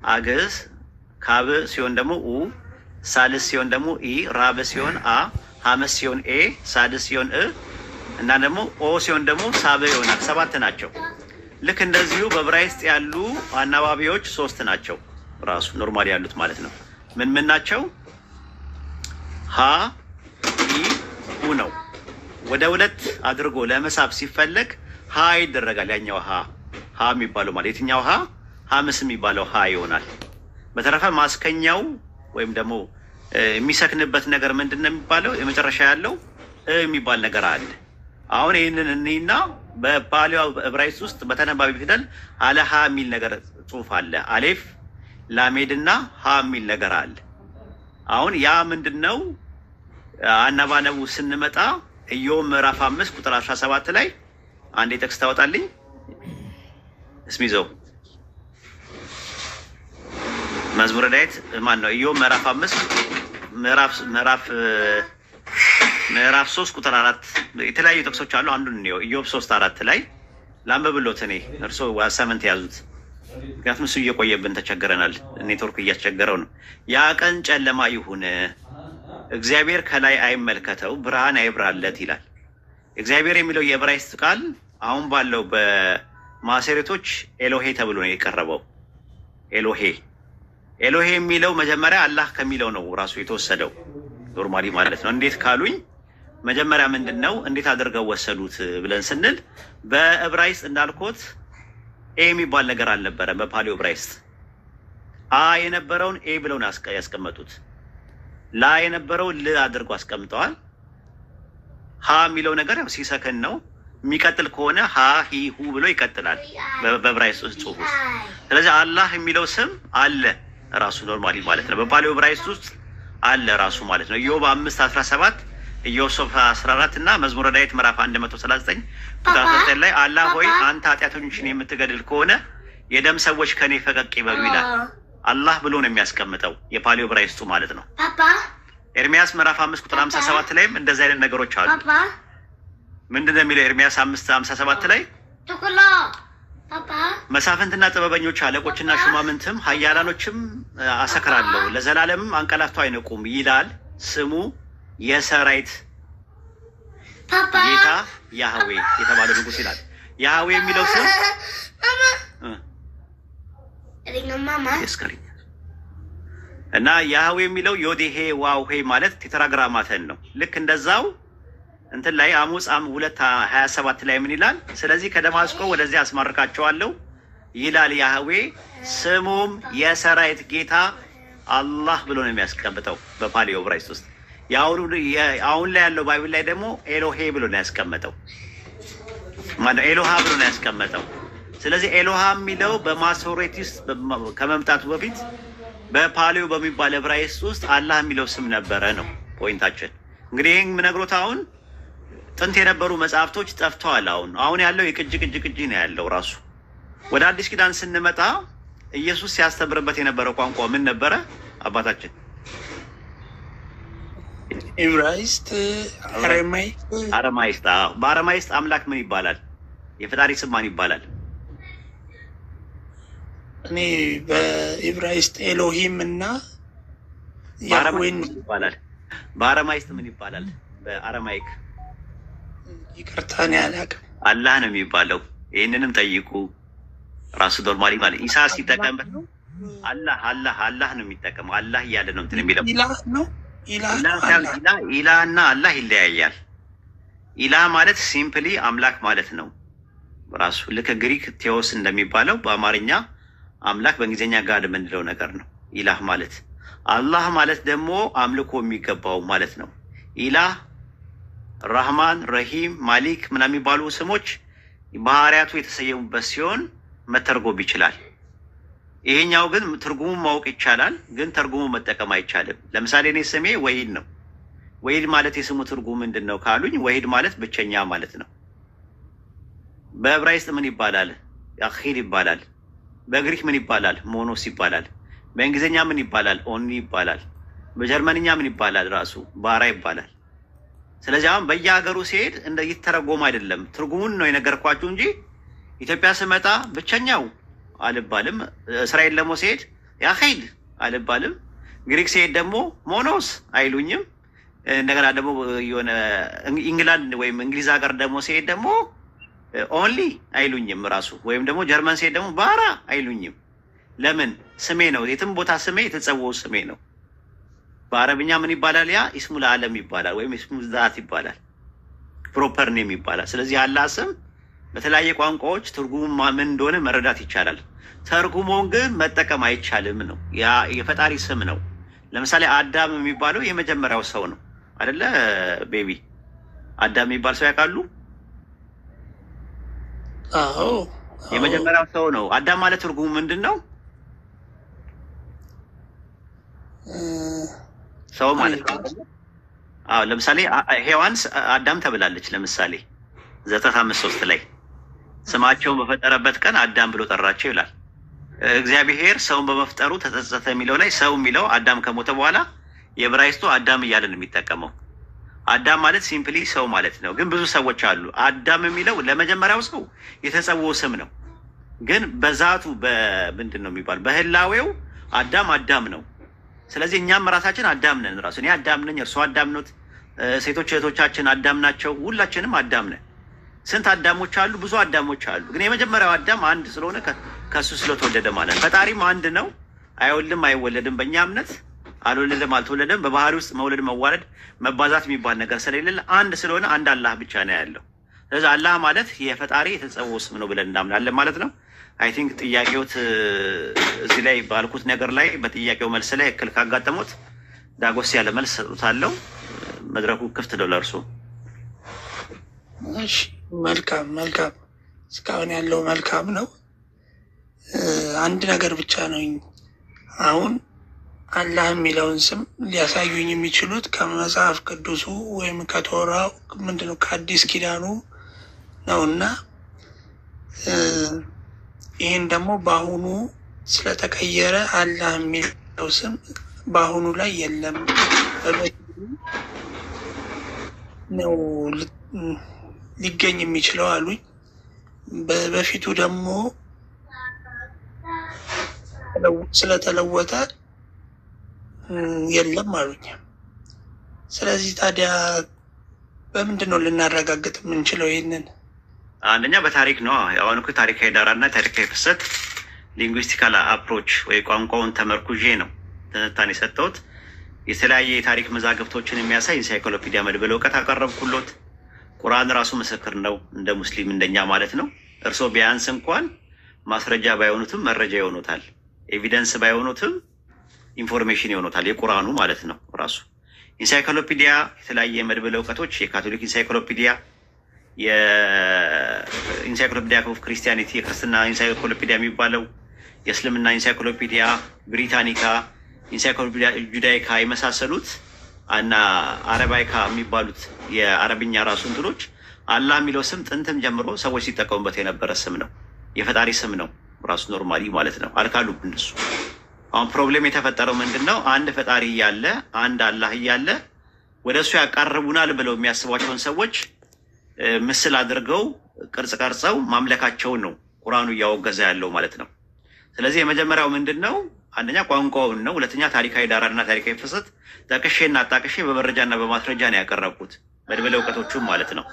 አግዕዝ፣ ካበ ሲሆን ደግሞ ኡ፣ ሳልስ ሲሆን ደግሞ ኢ፣ ራበ ሲሆን አ፣ ሐምስ ሲሆን ኤ፣ ሳድስ ሲሆን እ እና ደግሞ ኦ ሲሆን ደግሞ ሳበ ይሆናል። 7 ናቸው። ልክ እንደዚሁ በዕብራይስጥ ያሉ አናባቢዎች 3 ናቸው ራሱ ኖርማሊ ያሉት ማለት ነው። ምን ናቸው? ሀ፣ ኢ፣ ሁ ነው። ወደ 2 አድርጎ ለመሳብ ሲፈለግ ሀ ይደረጋል። ያኛው ሀ የሚባለው ማለት የትኛው ሀ? ሐምስ የሚባለው ሀ ይሆናል። በተረፈ ማስከኛው ወይም ደግሞ የሚሰክንበት ነገር ምንድን ነው የሚባለው? የመጨረሻ ያለው የሚባል ነገር አለ። አሁን ይህንን እኒና በፓሊዮ ዕብራይስጥ ውስጥ በተነባቢ ፊደል አለ ሀ የሚል ነገር ጽሑፍ አለ። አሌፍ ላሜድና ሀ የሚል ነገር አለ። አሁን ያ ምንድነው? አነባነቡ ስንመጣ ኢዮብ ምዕራፍ 5 ቁጥር 17 ላይ አንድ ቴክስት ታወጣልኝ እስሚዘው መዝሙረ ዳዊት ማን ነው? ኢዮብ ምዕራፍ 5 ምዕራፍ 3 ቁጥር 4 የተለያዩ ጥቅሶች አሉ። አንዱን ነው ኢዮብ 3:4 ላይ ላንብብሎት። እኔ እርሶ ዋሳመንት ያዙት፣ ምክንያቱም እሱ እየቆየብን ተቸግረናል። ኔትወርክ እያስቸገረው ነው። ያ ቀን ጨለማ ይሁን፣ እግዚአብሔር ከላይ አይመልከተው፣ ብርሃን አይብራለት ይላል። እግዚአብሔር የሚለው የዕብራይስጥ ቃል አሁን ባለው በማሴሬቶች ኤሎሄ ተብሎ ነው የቀረበው። ኤሎሄ የሚለው መጀመሪያ አላህ ከሚለው ነው ራሱ የተወሰደው ኖርማሊ ማለት ነው። እንዴት ካሉኝ መጀመሪያ ምንድነው እንዴት አድርገው ወሰዱት ብለን ስንል በዕብራይስጥ እንዳልኩት ኤ የሚባል ነገር አልነበረም። በፓሊዮ ዕብራይስጥ አ የነበረውን ኤ ብለው ያስቀመጡት፣ ላ የነበረውን ል አድርገው አስቀምጠዋል። ሀ የሚለው ነገር ያው ሲሰከን ነው የሚቀጥል ከሆነ ሀ ሂ ሁ ብሎ ይቀጥላል በዕብራይስጥ ጽሑፍ ውስጥ። ስለዚህ አላህ የሚለው ስም አለ ራሱ ኖርማሊ ማለት ነው። በፓሊዮ ዕብራይስጥ ውስጥ አለ ራሱ ማለት ነው። ኢዮብ 5:17 ኢዮብ 14 እና መዝሙረ ዳዊት ምዕራፍ 139 ቁጥር 19 ላይ አላህ ሆይ አንተ ኃጢአተኞችን የምትገድል ከሆነ የደም ሰዎች ከኔ ፈቀቅ ይበሉ ይላል። አላህ ብሎ ነው የሚያስቀምጠው የፓሊዮ ዕብራይስጡ ማለት ነው። ኤርሚያስ ምዕራፍ 5 ቁጥር 57 ላይም እንደዚህ አይነት ነገሮች አሉ። ምንድነው የሚለው ኤርሚያስ 5:57 ላይ መሳፍንትና ጥበበኞች አለቆችና ሹማምንትም ኃያላኖችም አሰክራለሁ ለዘላለምም አንቀላፍተው አይነቁም ይላል ስሙ የሰራዊት ጌታ ያህዌ የተባለው ንጉስ ይላል። ያህዌ የሚለው ስም እና ያህዌ የሚለው ዮዴሄ ዋውሄ ማለት ቴትራግራማተን ነው። ልክ እንደዛው እንትን ላይ አሞጽ 2:27 ላይ ምን ይላል? ስለዚህ ከደማስቆ ወደዚህ አስማርካቸዋለሁ ይላል ያህዌ፣ ስሙም የሰራዊት ጌታ አላህ ብሎ ነው የሚያስቀምጠው በፓሊዮ ዕብራይስጥ ውስጥ። አሁን ላይ ያለው ባይብል ላይ ደግሞ ኤሎሄ ብሎ ነው ያስቀመጠው፣ ማለት ኤሎሃ ብሎ ነው ያስቀመጠው። ስለዚህ ኤሎሃ የሚለው በማሶሬት ውስጥ ከመምጣቱ በፊት በፓሊዮ በሚባል ዕብራይስጥ ውስጥ አላህ የሚለው ስም ነበረ ነው ፖይንታችን። እንግዲህ ይህን የምነግሮት አሁን ጥንት የነበሩ መጽሐፍቶች ጠፍተዋል። አሁን ያለው የቅጂ ነው ያለው ራሱ። ወደ አዲስ ኪዳን ስንመጣ ኢየሱስ ሲያስተምርበት የነበረው ቋንቋ ምን ነበረ አባታችን? ዕብራይስጥ፣ አረማይስጥ። በአረማይስጥ አምላክ ምን ይባላል? የፈጣሪ ስም ማን ይባላል? እኔ በዕብራይስጥ ኤሎሂም እና ያህዌን ይባላል። በአረማይስጥ ምን ይባላል? በአረማይክ ይቅርታ እኔ አላውቅም። አላህ ነው የሚባለው። ይህንንም ጠይቁ ራሱ ኖርማሊ ማለት ኢሳ ሲጠቀምበት አላህ ነው የሚጠቀመው። አላህ እያለ ነው እንትን የሚለው ኢላህ ነው። ኢላህ እና አላህ ይለያያል። ኢላህ ማለት ሲምፕሊ አምላክ ማለት ነው ራሱ። ልክ ግሪክ ቴዎስ እንደሚባለው በአማርኛ አምላክ፣ በእንግሊዝኛ ጋድ የምንለው ነገር ነው ኢላህ ማለት። አላህ ማለት ደግሞ አምልኮ የሚገባው ማለት ነው። ኢላህ፣ ራህማን፣ ረሂም፣ ማሊክ ምናምን የሚባሉ ስሞች ባህሪያቱ የተሰየሙበት ሲሆን መተርጎም ይችላል። ይሄኛው ግን ትርጉሙን ማወቅ ይቻላል፣ ግን ትርጉሙ መጠቀም አይቻልም። ለምሳሌ እኔ ስሜ ወሂድ ነው። ወሂድ ማለት የስሙ ትርጉም ምንድን ነው ካሉኝ፣ ወሂድ ማለት ብቸኛ ማለት ነው። በዕብራይስጥ ምን ይባላል? ያኺድ ይባላል። በግሪክ ምን ይባላል? ሞኖስ ይባላል። በእንግሊዝኛ ምን ይባላል? ኦንሊ ይባላል። በጀርመንኛ ምን ይባላል? ራሱ ባራ ይባላል። ስለዚህ አሁን በየሀገሩ ሲሄድ እንደ ይተረጎም አይደለም፣ ትርጉሙን ነው የነገርኳችሁ እንጂ ኢትዮጵያ ስመጣ ብቸኛው አልባልም። እስራኤል ደግሞ ሲሄድ ያኺድ አልባልም። ግሪክ ሲሄድ ደግሞ ሞኖስ አይሉኝም። እንደገና ደግሞ የሆነ ኢንግላንድ ወይም እንግሊዝ ሀገር ደግሞ ሲሄድ ደግሞ ኦንሊ አይሉኝም ራሱ። ወይም ደግሞ ጀርመን ሲሄድ ደግሞ ባራ አይሉኝም። ለምን? ስሜ ነው። የትም ቦታ ስሜ የተጸወው ስሜ ነው። በአረብኛ ምን ይባላል? ያ ኢስሙ ለዓለም ይባላል፣ ወይም ኢስሙ ዛት ይባላል፣ ፕሮፐር ኔም ይባላል። ስለዚህ አላህ ስም በተለያየ ቋንቋዎች ትርጉሙ ምን እንደሆነ መረዳት ይቻላል። ተርጉሞን ግን መጠቀም አይቻልም ነው። ያ የፈጣሪ ስም ነው። ለምሳሌ አዳም የሚባለው የመጀመሪያው ሰው ነው አይደለ? ቤቢ አዳም የሚባል ሰው ያውቃሉ? አዎ፣ የመጀመሪያው ሰው ነው። አዳም ማለት ትርጉሙ ምንድን ነው? ሰው ማለት ነው። አዎ ለምሳሌ ሔዋን አዳም ተብላለች። ለምሳሌ ዘጸአት 5:3 ላይ ስማቸውን በፈጠረበት ቀን አዳም ብሎ ጠራቸው ይላል። እግዚአብሔር ሰውን በመፍጠሩ ተጸጸተ የሚለው ላይ ሰው የሚለው አዳም ከሞተ በኋላ የዕብራይስጡ አዳም እያለ ነው የሚጠቀመው። አዳም ማለት ሲምፕሊ ሰው ማለት ነው። ግን ብዙ ሰዎች አሉ አዳም የሚለው ለመጀመሪያው ሰው የተጸውዖ ስም ነው። ግን በዛቱ በምንድን ነው የሚባል በህላዌው አዳም ነው። ስለዚህ እኛም ራሳችን አዳም ነን። ራሱ እኔ አዳም ነኝ፣ እርሱ አዳም ነው፣ ሴቶች እህቶቻችን አዳም ናቸው። ሁላችንም አዳም ነን። ስንት አዳሞች አሉ? ብዙ አዳሞች አሉ። ግን የመጀመሪያው አዳም አንድ ስለሆነ ከሱ ስለተወለደ ማለት ነው። ፈጣሪም አንድ ነው፣ አይወልድም አይወለድም። በእኛ እምነት አልወለደም አልተወለደም። በባህሪ ውስጥ መውለድ መዋለድ መባዛት የሚባል ነገር ስለሌለ አንድ ስለሆነ አንድ አላህ ብቻ ነው ያለው። ስለዚህ አላህ ማለት የፈጣሪ የተጸውዖ ስም ነው ብለን እናምናለን ማለት ነው። አይ ቲንክ ጥያቄዎት እዚህ ላይ ባልኩት ነገር ላይ በጥያቄው መልስ ላይ እክል ካጋጠሙት ዳጎስ ያለ መልስ ሰጡታለሁ። መድረኩ ክፍት ነው ለእርሱ። እሺ መልካም እስካሁን ያለው መልካም ነው። አንድ ነገር ብቻ ነው አሁን አላህ የሚለውን ስም ሊያሳዩኝ የሚችሉት ከመጽሐፍ ቅዱሱ ወይም ከቶራው ምንድነው ከአዲስ ኪዳኑ ነውና ይህን ደግሞ በአሁኑ ስለተቀየረ አላህ የሚለው ስም በአሁኑ ላይ የለም ነው ሊገኝ የሚችለው አሉኝ። በፊቱ ደግሞ ስለተለወጠ የለም አሉኝ። ስለዚህ ታዲያ በምንድን ነው ልናረጋግጥ የምንችለው ይህንን? አንደኛ በታሪክ ነው። አሁን እኮ ታሪካዊ ዳራና ታሪካዊ ፍሰት ሊንጉስቲካል አፕሮች ወይ ቋንቋውን ተመርኩዤ ነው ትንታኔ የሰጠሁት። የተለያየ የታሪክ መዛግብቶችን የሚያሳይ ኢንሳይክሎፒዲያ መድበለ እውቀት አቀረብኩሎት። ቁርአን ራሱ ምስክር ነው፣ እንደ ሙስሊም እንደኛ ማለት ነው። እርስዎ ቢያንስ እንኳን ማስረጃ ባይሆኑትም መረጃ ይሆኑታል፣ ኤቪደንስ ባይሆኑትም ኢንፎርሜሽን ይሆኑታል፣ የቁርአኑ ማለት ነው። ራሱ ኢንሳይክሎፒዲያ የተለያየ መድበለ እውቀቶች የካቶሊክ ኢንሳይክሎፒዲያ፣ የኢንሳይክሎፒዲያ ኦፍ ክርስቲያኒቲ የክርስትና ኢንሳይክሎፒዲያ የሚባለው፣ የእስልምና ኢንሳይክሎፒዲያ ብሪታኒካ፣ ኢንሳይክሎፒዲያ ጁዳይካ የመሳሰሉት እና አረባይካ የሚባሉት የአረብኛ ራሱ እንትኖች አላህ የሚለው ስም ጥንትም ጀምሮ ሰዎች ሲጠቀሙበት የነበረ ስም ነው። የፈጣሪ ስም ነው ራሱ ኖርማሊ ማለት ነው። አልካሉ እነሱ። አሁን ፕሮብሌም የተፈጠረው ምንድን ነው? አንድ ፈጣሪ እያለ አንድ አላህ እያለ ወደ እሱ ያቃርቡናል ብለው የሚያስቧቸውን ሰዎች ምስል አድርገው ቅርጽ ቀርጸው ማምለካቸውን ነው ቁርአኑ እያወገዘ ያለው ማለት ነው። ስለዚህ የመጀመሪያው ምንድን ነው? አንደኛ ቋንቋውን ነው። ሁለተኛ ታሪካዊ ዳራና ታሪካዊ ፍሰት ጠቅሼና አጣቅሼ በመረጃና በማስረጃ ነው ያቀረብኩት፣ መድበለ እውቀቶቹም ማለት ነው።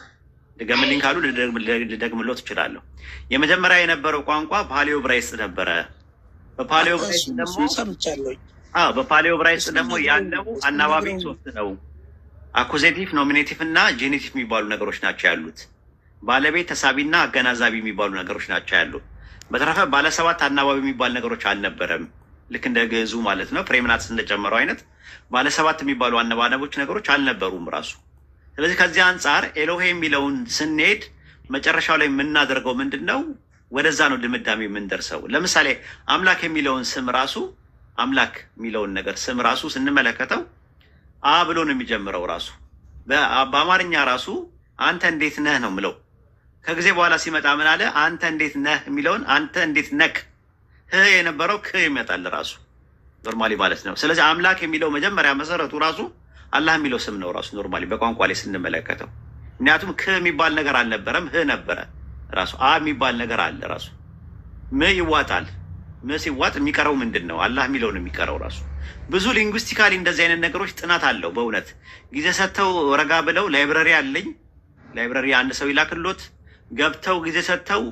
ድገምልኝ ካሉ ልደግምሎት እችላለሁ። የመጀመሪያ የነበረው ቋንቋ ፓሊዮ ብራይስጥ ነበረ። በፓሊዮ ብራይስጥ ደግሞ ያለው አናባቢ 3 ነው። አኩዜቲቭ፣ ኖሚኔቲቭ እና ጄኔቲቭ የሚባሉ ነገሮች ናቸው ያሉት። ባለቤት፣ ተሳቢና አገናዛቢ የሚባሉ ነገሮች ናቸው ያሉት። በተረፈ ባለ 7 አናባቢ የሚባል ነገሮች አልነበረም። ልክ እንደ ግዕዙ ማለት ነው። ፍሬምናትስ እንደጨመረው አይነት ባለ 7 የሚባሉ አነባነቦች ነገሮች አልነበሩም ራሱ። ስለዚህ ከዚህ አንጻር ኤሎሄ የሚለውን ስንሄድ መጨረሻው ላይ የምናደርገው ምንድን ነው? ወደዛ ነው ድምዳሜ የምንደርሰው። ለምሳሌ አምላክ የሚለውን ስም ራሱ አምላክ የሚለውን ነገር ስም ራሱ ስንመለከተው አ ብሎ ነው የሚጀምረው። ራሱ በአማርኛ ራሱ አንተ እንዴት ነህ ነው ምለው። ከጊዜ በኋላ ሲመጣ ምን አለ? አንተ እንዴት ነህ የሚለውን አንተ እንዴት ነክ ህ የነበረው ክ ይመጣል ራሱ ኖርማሊ ማለት ነው። ስለዚህ አምላክ የሚለው መጀመሪያ መሰረቱ ራሱ አላህ የሚለው ስም ነው ራሱ ኖርማሊ በቋንቋ ላይ ስንመለከተው። ምክንያቱም ክ የሚባል ነገር አልነበረም፣ ህ ነበረ ራሱ። አ የሚባል ነገር አለ ራሱ። ም ይዋጣል። ም ሲዋጥ የሚቀረው ምንድን ነው? አላህ የሚለው ነው የሚቀረው ራሱ። ብዙ ሊንጉስቲካሊ እንደዚህ አይነት ነገሮች ጥናት አለው። በእውነት ጊዜ ሰጥተው ረጋ ብለው ላይብረሪ አለኝ፣ ላይብረሪ አንድ ሰው ይላክሎት ገብተው ጊዜ ሰጥተው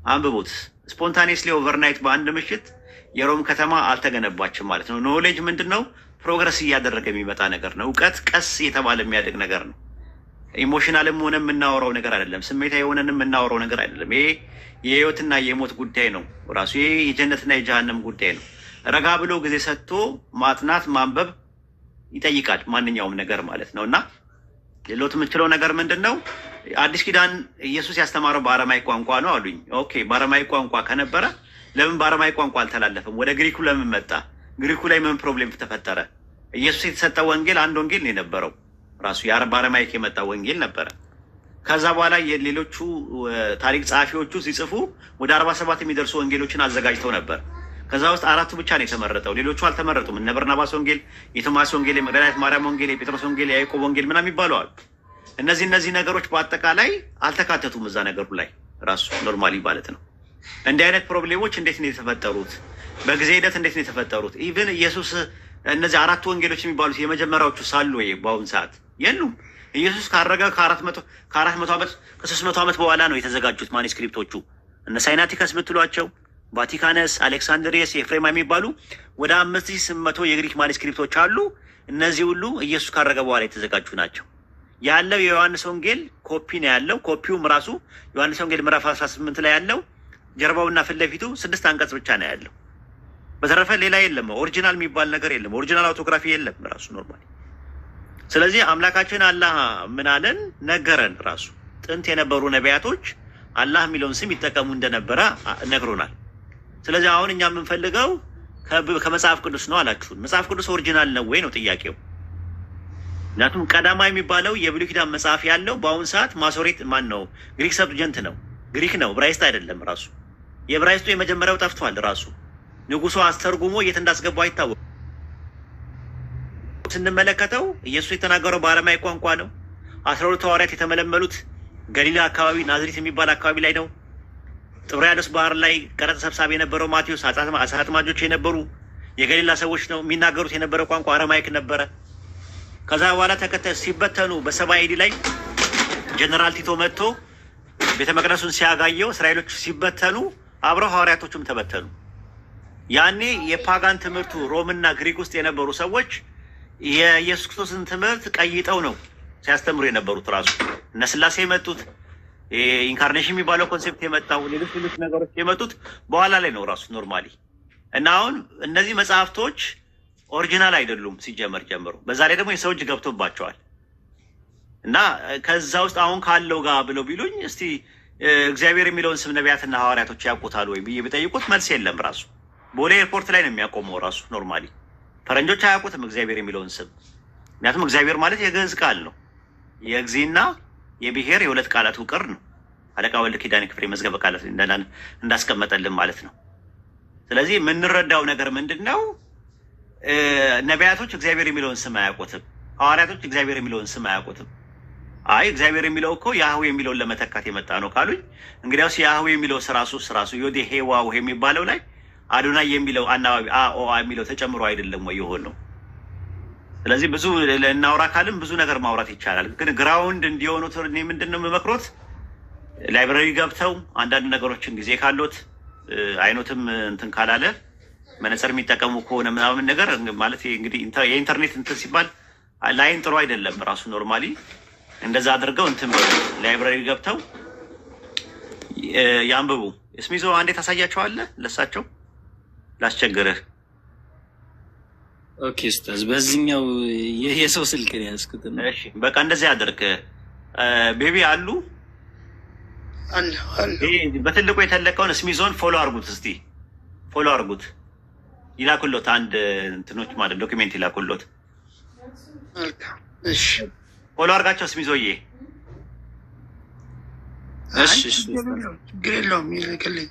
አንብቡት። ስፖንታኒየስሊ ኦቨርናይት በአንድ ምሽት የሮም ከተማ አልተገነባችም ማለት ነው። ኖሌጅ ምንድን ነው? ፕሮግረስ እያደረገ የሚመጣ ነገር ነው። እውቀት ቀስ እየተባለ የሚያደግ ነገር ነው። ኢሞሽናልም ሆነ የምናወራው ነገር አይደለም። ስሜታዊ የሆነን የምናወራው ነገር አይደለም። ይሄ የህይወትና የሞት ጉዳይ ነው ራሱ። ይሄ የጀነትና የጀሃነም ጉዳይ ነው። ረጋ ብሎ ጊዜ ሰጥቶ ማጥናት ማንበብ ይጠይቃል ማንኛውም ነገር ማለት ነው። እና ሌሎት የምችለው ነገር ምንድን ነው? አዲስ ኪዳን ኢየሱስ ያስተማረው በአረማይ ቋንቋ ነው አሉኝ። ኦኬ፣ በአረማይ ቋንቋ ከነበረ ለምን በአረማይ ቋንቋ አልተላለፈም? ወደ ግሪኩ ለምን መጣ? ግሪኩ ላይ ምን ፕሮብሌም ተፈጠረ? ኢየሱስ የተሰጠ ወንጌል አንድ ወንጌል ነው የነበረው ራሱ በአረማይክ የመጣ ወንጌል ነበረ። ከዛ በኋላ የሌሎቹ ታሪክ ጸሐፊዎቹ ሲጽፉ ወደ 47 የሚደርሱ ወንጌሎችን አዘጋጅተው ነበር። ከዛ ውስጥ 4ቱ ብቻ ነው የተመረጠው፣ ሌሎቹ አልተመረጡም። እነ በርናባስ ወንጌል፣ የቶማስ ወንጌል፣ የመግደላዊት ማርያም ወንጌል፣ የጴጥሮስ ወንጌል፣ የያዕቆብ ወንጌል ምናምን ይባሉ አሉ። እነዚህ ነገሮች በአጠቃላይ አልተካተቱም እዛ ነገሩ ላይ ራሱ ኖርማሊ ማለት ነው። እንዲህ አይነት ፕሮብሌሞች እንዴት ነው የተፈጠሩት? በጊዜ ሂደት እንዴት ነው የተፈጠሩት? ኢቭን ኢየሱስ እነዚህ 4 ወንጌሎች የሚባሉት የመጀመሪያዎቹ ሳሉ ወይ በአሁን ሰዓት የሉም። ኢየሱስ ካረገ ከ400 ዓመት ከ300 ዓመት በኋላ ነው የተዘጋጁት ማኒስክሪፕቶቹ። እነ ሳይናቲከስ ብትሏቸው፣ ቫቲካነስ፣ አሌክሳንድሪየስ፣ ኤፍሬማ የሚባሉ ወደ 5800 የግሪክ ማኒስክሪፕቶች አሉ። እነዚህ ሁሉ ኢየሱስ ካረገ በኋላ የተዘጋጁ ናቸው። ያለው የዮሐንስ ወንጌል ኮፒ ነው ያለው። ኮፒውም ራሱ ዮሐንስ ወንጌል ምዕራፍ 18 ላይ ያለው ጀርባውና ፊት ለፊቱ 6 አንቀጽ ብቻ ነው ያለው። በተረፈ ሌላ የለም። ኦሪጂናል የሚባል ነገር የለም። ኦሪጂናል አውቶግራፊ የለም ራሱ ኖርማሊ። ስለዚህ አምላካችን አላህ ምን አለን? ነገረን። ራሱ ጥንት የነበሩ ነቢያቶች አላህ የሚለውን ስም ይጠቀሙ እንደነበረ ነግሮናል። ስለዚህ አሁን እኛ የምንፈልገው ከመጽሐፍ ቅዱስ ነው አላችሁን። መጽሐፍ ቅዱስ ኦሪጂናል ነው ወይ ነው ጥያቄው። ምክንያቱም ቀዳማ የሚባለው የብሉይ ኪዳን መጽሐፍ ያለው በአሁኑ ሰዓት ማሶሬት ማን ነው? ግሪክ ሰብጀንት ነው፣ ግሪክ ነው፣ ዕብራይስጥ አይደለም። ራሱ የዕብራይስጡ የመጀመሪያው ጠፍቷል። ራሱ ንጉሱ አስተርጉሞ የት እንዳስገባው አይታወቅም። ስንመለከተው ኢየሱስ የተናገረው በአረማይክ ቋንቋ ነው። 12 ሐዋርያት የተመለመሉት ገሊላ አካባቢ ናዝሬት የሚባል አካባቢ ላይ ነው። ጥብርያዶስ ባህር ላይ ቀረጥ ሰብሳቢ የነበረው ማቴዎስ፣ አሳ አጥማጆች የነበሩ የገሊላ ሰዎች ነው። የሚናገሩት የነበረው ቋንቋ አረማይክ ነበረ። ከዛ በኋላ ተከታይ ሲበተኑ በ70 AD ላይ ጀነራል ቲቶ መጥቶ ቤተ መቅደሱን ሲያጋየው እስራኤሎች ሲበተኑ አብረው ሐዋርያቶቹም ተበተኑ። ያኔ የፓጋን ትምህርቱ ሮምና ግሪክ ውስጥ የነበሩ ሰዎች የኢየሱስ ክርስቶስን ትምህርት ቀይጠው ነው ሲያስተምሩ የነበሩት። ራሱ እነ ሥላሴ የመጡት ኢንካርኔሽን የሚባለው ኮንሴፕት የመጣው ሌሎች ነገሮች የመጡት በኋላ ላይ ነው ራሱ ኖርማሊ። እና አሁን እነዚህ መጽሐፍቶች ኦሪጂናል አይደሉም ሲጀመር ጀምሮ። በዛ ላይ ደግሞ የሰው እጅ ገብቶባቸዋል። እና ከዛ ውስጥ አሁን ካለው ጋር ብለው ቢሉኝ እስቲ እግዚአብሔር የሚለውን ስም ነቢያትና ሐዋርያቶች ያውቁታል ወይ ብዬ ቢጠይቁት መልስ የለም። ራሱ ቦሌ ኤርፖርት ላይ ነው የሚያቆመው ራሱ ኖርማሊ። ፈረንጆች አያውቁትም እግዚአብሔር የሚለውን ስም። ምክንያቱም እግዚአብሔር ማለት የግዕዝ ቃል ነው። የግዚና የብሔር የሁለት ቃላት ውቅር ነው። አለቃ ወልደ ኪዳነ ክፍሌ መዝገበ ቃላት እንዳስቀመጠልን ማለት ነው። ስለዚህ የምንረዳው ነገር ምንድን ነው? ነቢያቶች እግዚአብሔር የሚለውን ስም አያውቁትም። ሐዋርያቶች እግዚአብሔር የሚለውን ስም አያውቁትም። አይ እግዚአብሔር የሚለው እኮ ያህዌ የሚለውን ለመተካት የመጣ ነው ካሉኝ፣ እንግዲያውስ ያህዌ የሚለው ስራሱ ዮዴ ሄዋው የሚባለው ላይ አዶናይ የሚለው አናባቢ የሚለው ተጨምሮ አይደለም ወይ የሆነው? ስለዚህ ብዙ እናውራ ካልን ብዙ ነገር ማውራት ይቻላል። ግን ግራውንድ እንዲሆኑት እኔ ምንድን ነው የምመክሮት፣ ላይብረሪ ገብተው አንዳንድ ነገሮችን ጊዜ ካሎት አይኖትም እንትን ካላለ መነጽር የሚጠቀሙ ከሆነ ምናምን ነገር ማለት እንግዲህ የኢንተርኔት እንትን ሲባል ላይን ጥሩ አይደለም ራሱ ኖርማሊ። እንደዛ አድርገው እንትን ላይብረሪ ገብተው ያንብቡ። ስሚዞ አንዴ ታሳያቸዋለህ ለሳቸው ላስቸግርህ። ኦኬ ኡስታዝ፣ በዚህኛው የሰው ስልክ ነው ያዝኩት። እሺ በቃ እንደዚህ አድርግ። ቤቢ አሉ በትልቁ የተለቀውን ስሚዞን ፎሎ አርጉት። እስቲ ፎሎ አርጉት፣ ይላኩሎት አንድ እንትኖች ማለት ዶክሜንት ይላኩሎት። እሺ ፎሎ አርጋቸው ስሚዞዬ። እሺ ችግር የለውም ይልክልኝ።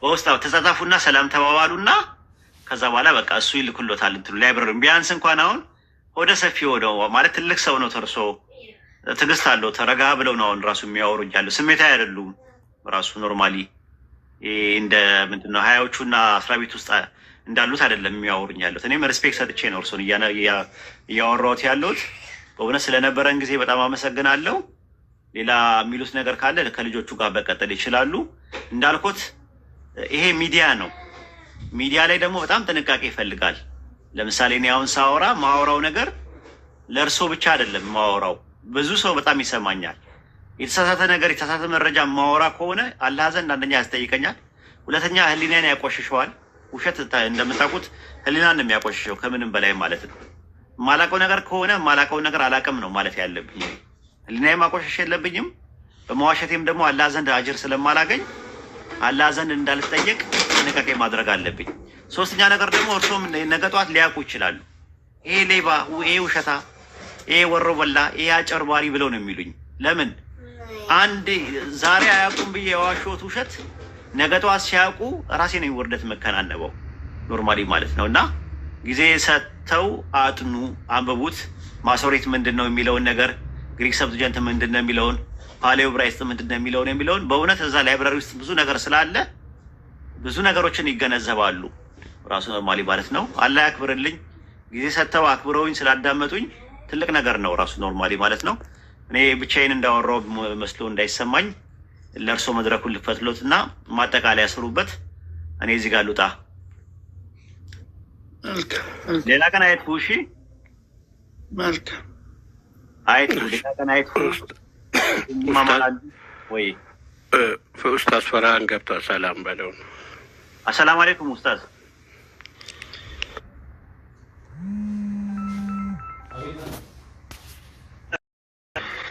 በውስጥ ተጻጻፉና ሰላም ተባባሉና ከዛ በኋላ በቃ እሱ ይልኩሎታል። እንትኑ ላይብረሪ ቢያንስ እንኳን አሁን ወደ ሰፊ ወደው ማለት ትልቅ ሰው ነው። ተርሶ ትዕግስት አለው። ተረጋ ብለው ነው አሁን ራሱ የሚያወሩኝ ያለው። ስሜታዊ አይደሉም ራሱ ኖርማሊ እንደ ምንድነው ሀያዎቹና 10 ቤት ውስጥ እንዳሉት አይደለም የሚያወሩኝ ያሉት። እኔም ሪስፔክት ሰጥቼ ነው እርሱን እያወራሁት ያለሁት። በእውነት ስለነበረን ጊዜ በጣም አመሰግናለሁ። ሌላ የሚሉት ነገር ካለ ከልጆቹ ጋር በቀጠል ይችላሉ። እንዳልኩት ይሄ ሚዲያ ነው። ሚዲያ ላይ ደግሞ በጣም ጥንቃቄ ይፈልጋል። ለምሳሌ እኔ አሁን ሳወራ ማወራው ነገር ለእርሶ ብቻ አይደለም ማወራው፣ ብዙ ሰው በጣም ይሰማኛል። የተሳሳተ ነገር የተሳሳተ መረጃ ማወራ ከሆነ አላህ ዘንድ አንደኛ ያስጠይቀኛል፣ ሁለተኛ ህሊናን ያቆሽሸዋል። ውሸት እንደምታውቁት ህሊናን ነው የሚያቆሽሸው ከምንም በላይ ማለት ነው። ማላቀው ነገር ከሆነ ማላቀው ነገር አላቅም ነው ማለት ያለብኝ። ህሊናዬ ማቆሸሽ የለብኝም። በመዋሸቴም ደግሞ አላህ ዘንድ አጅር ስለማላገኝ አላህ ዘንድ እንዳልጠየቅ ጥንቃቄ ማድረግ አለብኝ። ሶስተኛ ነገር ደግሞ እርሶም ነገ ጠዋት ሊያውቁ ይችላሉ። ይሄ ሌባ፣ ይሄ ውሸታ፣ ይሄ ወሮ በላ፣ ይሄ አጨርባሪ ብለው ነው የሚሉኝ። ለምን አንድ ዛሬ አያውቁም ብዬ የዋሸሁት ውሸት ነገ ጠዋት ሲያውቁ ራሴ ነው ውርደት መከናነበው ኖርማሊ ማለት ነው። እና ጊዜ ሰጥተው አጥኑ፣ አንብቡት። ማሶሬት ምንድን ነው የሚለውን ነገር፣ ግሪክ ሰብትጀንት ምንድን ነው የሚለውን፣ ፓሌዮ ብራይስጥ ምንድን ነው የሚለውን በእውነት እዛ ላይብራሪ ውስጥ ብዙ ነገር ስላለ ብዙ ነገሮችን ይገነዘባሉ። ራሱ ኖርማሊ ማለት ነው። አላህ ያክብርልኝ። ጊዜ ሰጥተው አክብረውኝ ስላዳመጡኝ ትልቅ ነገር ነው ራሱ ኖርማሊ ማለት ነው። እኔ ብቻዬን እንዳወራው መስሎ እንዳይሰማኝ ለእርሶ መድረኩን ልፈትሎት እና ማጠቃለያ ስሩበት። እኔ እዚህ ጋር ልውጣ። ሌላ ቀን አይጥፉ። እሺ መልካም አይጥፉ። ሌላ ቀን አይጥፉ። ማማላል ወይ ኡስታዝ ፈርሃን ገብቷል። ሰላም በለው። አሰላሙ አለይኩም ኡስታዝ።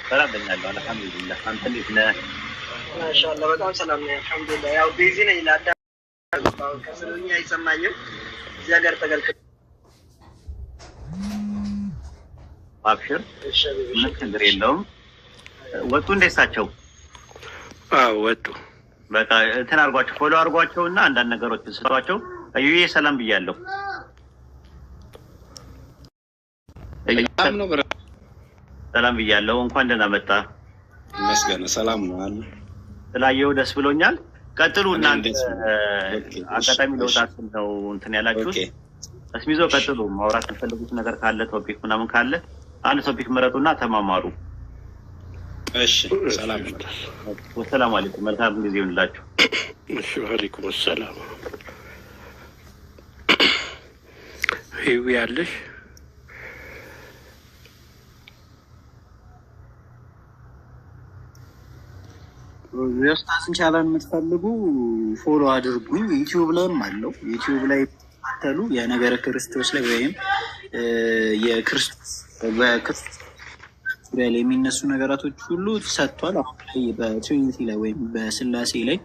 ሰላም በእኛለሁ። አልሐምዱሊላህ። አንተ እንዴት ነህ? ማሻአላህ በጣም ሰላም ነኝ። አልሐምዱሊላህ። ያው ቢዚ ነኝ። ከስሉኛ አይሰማኝም። እዚያ ጋር ተገልክል። አብሽር። ምን ችግር የለውም። ወጡ እንደሳቸው? አዎ ወጡ። በቃ እንትን አድርጓቸው፣ ፎሎ አድርጓቸውና አንዳንድ ነገሮችን ስጧቸው። አዩዬ ሰላም ብያለሁ። ሰላም ብያለሁ። እንኳን ደህና መጣ። መስገነ ሰላም ነው አለ። ስላየው ደስ ብሎኛል። ቀጥሉ እናንተ። አጋጣሚ ለውጣት ነው እንትን ያላችሁት። እስሚዞ ቀጥሉ። ማውራት የምትፈልጉት ነገር ካለ ቶፒክ ምናምን ካለ አንድ ቶፒክ መረጡና ተማማሩ። እሺ ሰላም ነው። ወሰላም አለይኩም። መልካም ጊዜ ይሁንላችሁ። እሺ ወአለይኩም ሰላም። ሂዊ ያለሽ የኡስታዝን ቻናል የምትፈልጉ ፎሎ አድርጉኝ። ዩቲዩብ ላይም አለው። ዩቲዩብ ላይ ተከታተሉ። የነገረ ክርስቶስ ላይ ወይም የክርስቶስ ዙሪያ ላይ የሚነሱ ነገራቶች ሁሉ ሰጥቷል። አሁን ላይ በትሪኒቲ ላይ ወይም በስላሴ ላይ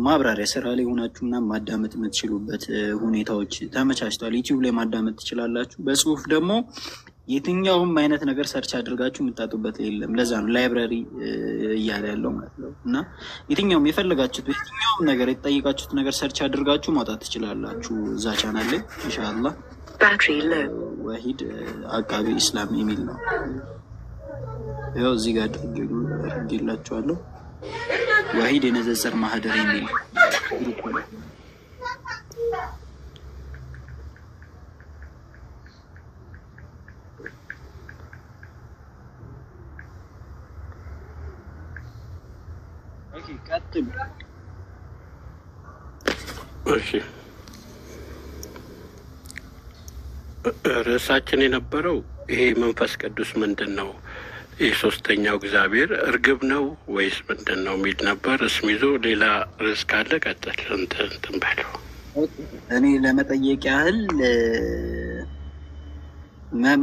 ማብራሪያ ስራ ላይ ሆናችሁና ማዳመጥ የምትችሉበት ሁኔታዎች ተመቻችቷል። ዩቲዩብ ላይ ማዳመጥ ትችላላችሁ። በጽሁፍ ደግሞ የትኛውም አይነት ነገር ሰርች አድርጋችሁ የምታጡበት የለም። ለዛ ነው ላይብራሪ እያለ ያለው ማለት ነው። እና የትኛውም የፈለጋችሁት የትኛውም ነገር የተጠየቃችሁት ነገር ሰርች አድርጋችሁ ማውጣት ትችላላችሁ እዛ ቻናል ላይ ኢንሻአላህ። ወሂድ አቃቢ ኢስላም የሚል ነው። ያው እዚህ ጋር አድርጌላችኋለሁ። ወሂድ የንጽጽር ማህደር የሚል ቀጥሉ። እሺ ርዕሳችን የነበረው ይሄ መንፈስ ቅዱስ ምንድን ነው? የሶስተኛው እግዚአብሔር እርግብ ነው ወይስ ምንድን ነው የሚል ነበር። እስሚዞ ሌላ ርዕስ ካለ ቀጥል። እንትን በለው። እኔ ለመጠየቅ ያህል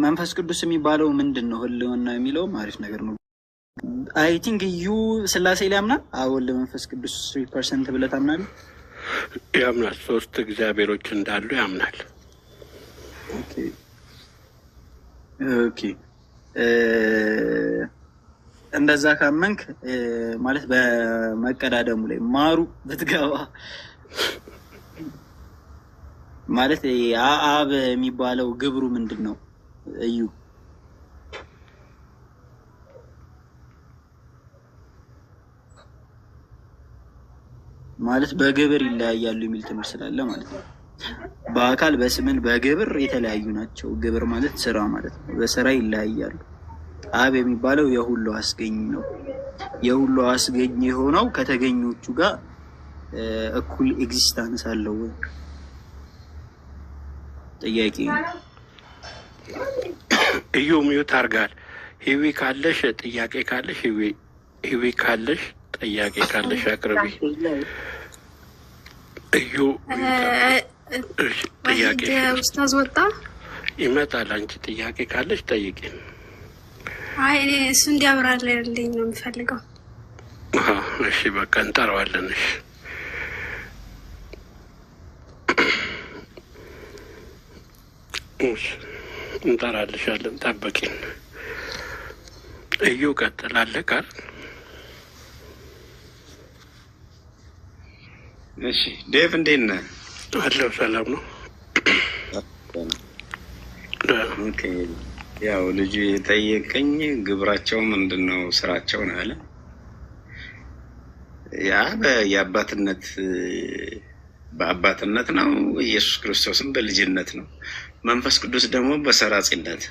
መንፈስ ቅዱስ የሚባለው ምንድን ነው? ህልውና የሚለውም አሪፍ ነገር ነው። አይ ቲንክ እዩ ስላሴ ላይ ያምናል። አሁን ለመንፈስ ቅዱስ 3% ብለህ ታምናለህ? ያምናል። ሶስት እግዚአብሔሮች እንዳሉ ያምናል። ኦኬ እንደዛ ካመንክ ማለት በመቀዳደሙ ላይ ማሩ ብትገባ ማለት አብ የሚባለው ግብሩ ምንድን ነው? እዩ ማለት በግብር ይለያያሉ የሚል ትምህርት ስላለ ማለት ነው። በአካል በስምን በግብር የተለያዩ ናቸው። ግብር ማለት ስራ ማለት ነው። በስራ ይለያያሉ። አብ የሚባለው የሁሉ አስገኝ ነው። የሁሉ አስገኝ የሆነው ከተገኞቹ ጋር እኩል ኤግዚስታንስ አለው ወይ? ጥያቄ ነው። እዩ ሚዩት አርጋል። ሂዊ ካለሽ ጥያቄ ካለሽ ሂዊ ካለሽ ጥያቄ ካለሽ አቅርቢ። እዩ ጥያቄ ኡስታዝ ወጣ ይመጣል። አንቺ ጥያቄ ካለሽ ጠይቂ። አይ እኔ እሱ እንዲያብራራልኝ ነው የምፈልገው። እሺ በቃ እንጠራዋለን። እሺ እንጠራልሻለን። ጠብቂን። እዩ ቀጥላለህ ቃል። እሺ ዴቭ እንዴት ነህ? አለው ሰላም ነው። ኦኬ ያው ልጁ የጠየቀኝ ግብራቸው ምንድን ነው ስራቸው ነው ያለ። ያ የአባትነት በአባትነት ነው። ኢየሱስ ክርስቶስም በልጅነት ነው። መንፈስ ቅዱስ ደግሞ በሰራጺነት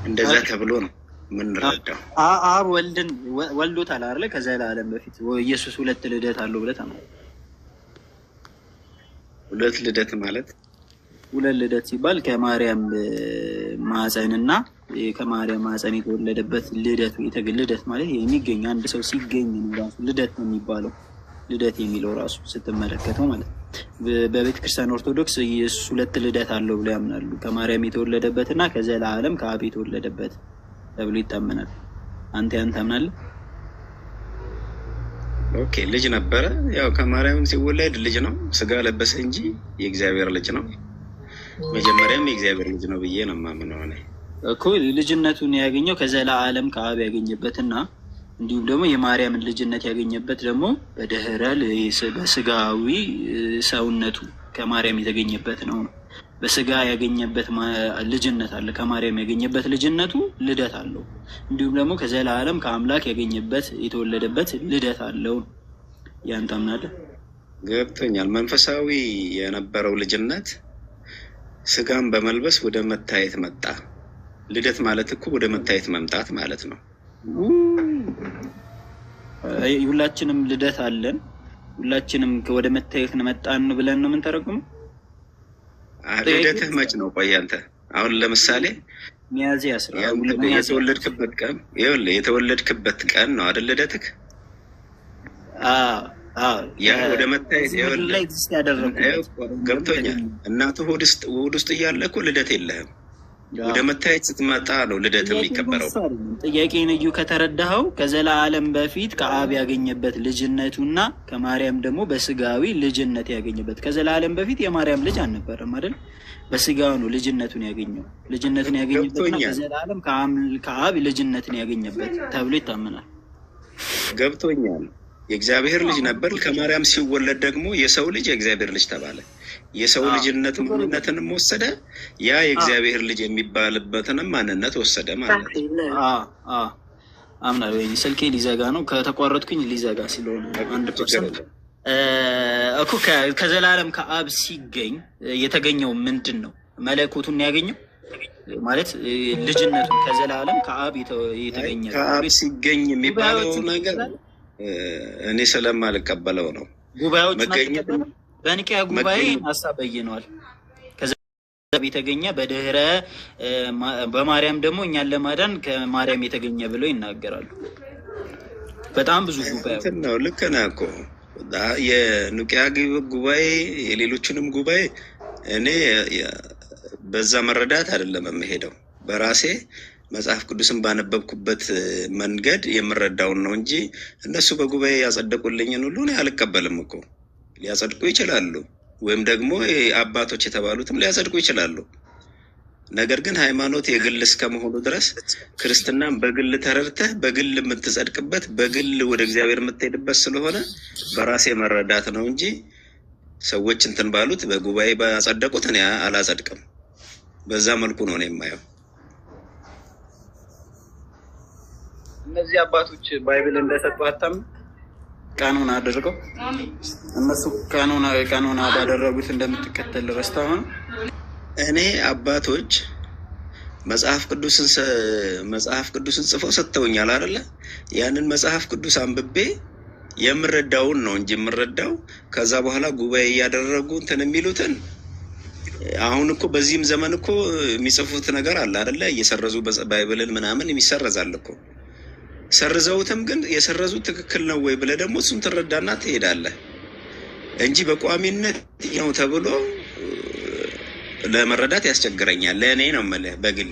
እንደዛ ተብሎ ነው ምንረዳው። አብ ወልድን ወልዶታል አይደለ? ከዘላለም በፊት ኢየሱስ ሁለት ልደት አለው ብለህ ታምናለህ? ሁለት ልደት ማለት ሁለት ልደት ሲባል ከማርያም ማህፀንና ከማርያም ማህፀን የተወለደበት ልደት ልደት ማለት የሚገኝ አንድ ሰው ሲገኝ ነው ራሱ ልደት ነው የሚባለው። ልደት የሚለው ራሱ ስትመለከተው ማለት ነው። በቤተ ክርስቲያን ኦርቶዶክስ ኢየሱስ ሁለት ልደት አለው ብለው ያምናሉ። ከማርያም የተወለደበትና ከዘላለም ከአብ የተወለደበት ተብሎ ይታመናል። አንተ ያን ታምናለህ? ኦኬ ልጅ ነበረ። ያው ከማርያም ሲወለድ ልጅ ነው፣ ስጋ ለበሰ እንጂ የእግዚአብሔር ልጅ ነው። መጀመሪያም የእግዚአብሔር ልጅ ነው ብዬ ነው የማምነው እኔ እኮ። ልጅነቱን ያገኘው ከዘላለም ከአብ ያገኘበትና እንዲሁም ደግሞ የማርያምን ልጅነት ያገኘበት ደግሞ በድህረ በስጋዊ ሰውነቱ ከማርያም የተገኘበት ነው። በስጋ ያገኘበት ልጅነት አለ። ከማርያም ያገኘበት ልጅነቱ ልደት አለው። እንዲሁም ደግሞ ከዘላለም ከአምላክ ያገኘበት የተወለደበት ልደት አለው። ያን ታምናለህ? ገብቶኛል። መንፈሳዊ የነበረው ልጅነት ስጋን በመልበስ ወደ መታየት መጣ። ልደት ማለት እኮ ወደ መታየት መምጣት ማለት ነው። ሁላችንም ልደት አለን። ሁላችንም ወደ መታየት መጣን ብለን ነው የምንተረጉመው። ልደትህ መች ነው? ቆይ አንተ አሁን ለምሳሌ ሚያዝያ የተወለድክበት ቀን የተወለድክበት ቀን ነው አይደል ልደትህ? ያ ወደ መታየት ገብቶኛል። እናትህ ሆድ ውስጥ እያለ እኮ ልደት የለህም። ወደ መታየት ስትመጣ ነው ልደት የሚከበረው። ጥያቄን እዩ ከተረዳኸው ከዘላለም በፊት ከአብ ያገኘበት ልጅነቱና ከማርያም ደግሞ በስጋዊ ልጅነት ያገኘበት። ከዘላለም በፊት የማርያም ልጅ አልነበረም አይደል? በስጋው ነው ልጅነቱን ያገኘው። ልጅነቱን ያገኘበትና ከዘላለም ከአብ ልጅነትን ያገኘበት ተብሎ ይታመናል። ገብቶኛል። የእግዚአብሔር ልጅ ነበር። ከማርያም ሲወለድ ደግሞ የሰው ልጅ የእግዚአብሔር ልጅ ተባለ። የሰው ልጅነት ማንነትንም ወሰደ። ያ የእግዚአብሔር ልጅ የሚባልበትንም ማንነት ወሰደ ማለት ነው። አምናለሁ። ወይ ስልኬ ሊዘጋ ነው። ከተቋረጥኩኝ ሊዘጋ ስለሆነ 1% እኮ ከዘላለም ከአብ ሲገኝ የተገኘው ምንድን ነው? መለኮቱን ያገኘው ማለት ልጅነቱን ከዘላለም ከአብ የተገኘ ከአብ ሲገኝ የሚባለው ነገር እኔ ስለማልቀበለው ነው። ጉባኤዎች በኒቅያ ጉባኤ ሀሳብ በይነዋል። ከዛ የተገኘ በድህረ በማርያም ደግሞ እኛን ለማዳን ከማርያም የተገኘ ብለው ይናገራሉ። በጣም ብዙ ጉባኤ ነው። ልክ ነህ እኮ የኒቅያ ጉባኤ የሌሎችንም ጉባኤ እኔ በዛ መረዳት አይደለም የምሄደው። በራሴ መጽሐፍ ቅዱስን ባነበብኩበት መንገድ የምረዳውን ነው እንጂ እነሱ በጉባኤ ያጸደቁልኝን ሁሉ እኔ አልቀበልም እኮ። ሊያጸድቁ ይችላሉ፣ ወይም ደግሞ አባቶች የተባሉትም ሊያጸድቁ ይችላሉ። ነገር ግን ሃይማኖት የግል እስከመሆኑ ድረስ ክርስትናን በግል ተረድተህ በግል የምትጸድቅበት በግል ወደ እግዚአብሔር የምትሄድበት ስለሆነ በራሴ መረዳት ነው እንጂ ሰዎች እንትን ባሉት በጉባኤ ባጸደቁት እኔ አላጸድቅም። በዛ መልኩ ነው እኔ የማየው። እነዚህ አባቶች ባይብል እንደሰጡ አታምንም? ቀኑን አድርገው እነሱ ቀኑን ባደረጉት እንደምትከተል ረስተህ ነው። እኔ አባቶች መጽሐፍ ቅዱስን ጽፈው ሰጥተውኛል አይደለ? ያንን መጽሐፍ ቅዱስ አንብቤ የምረዳውን ነው እንጂ የምረዳው ከዛ በኋላ ጉባኤ እያደረጉ እንትን የሚሉትን አሁን እኮ በዚህም ዘመን እኮ የሚጽፉት ነገር አለ አይደለ? እየሰረዙ ባይብልን ምናምን የሚሰረዛል እኮ። ሰርዘውትም ግን የሰረዙት ትክክል ነው ወይ ብለህ ደግሞ እሱን ትረዳና ትሄዳለህ እንጂ በቋሚነት ነው ተብሎ ለመረዳት ያስቸግረኛል። ለእኔ ነው የምልህ በግል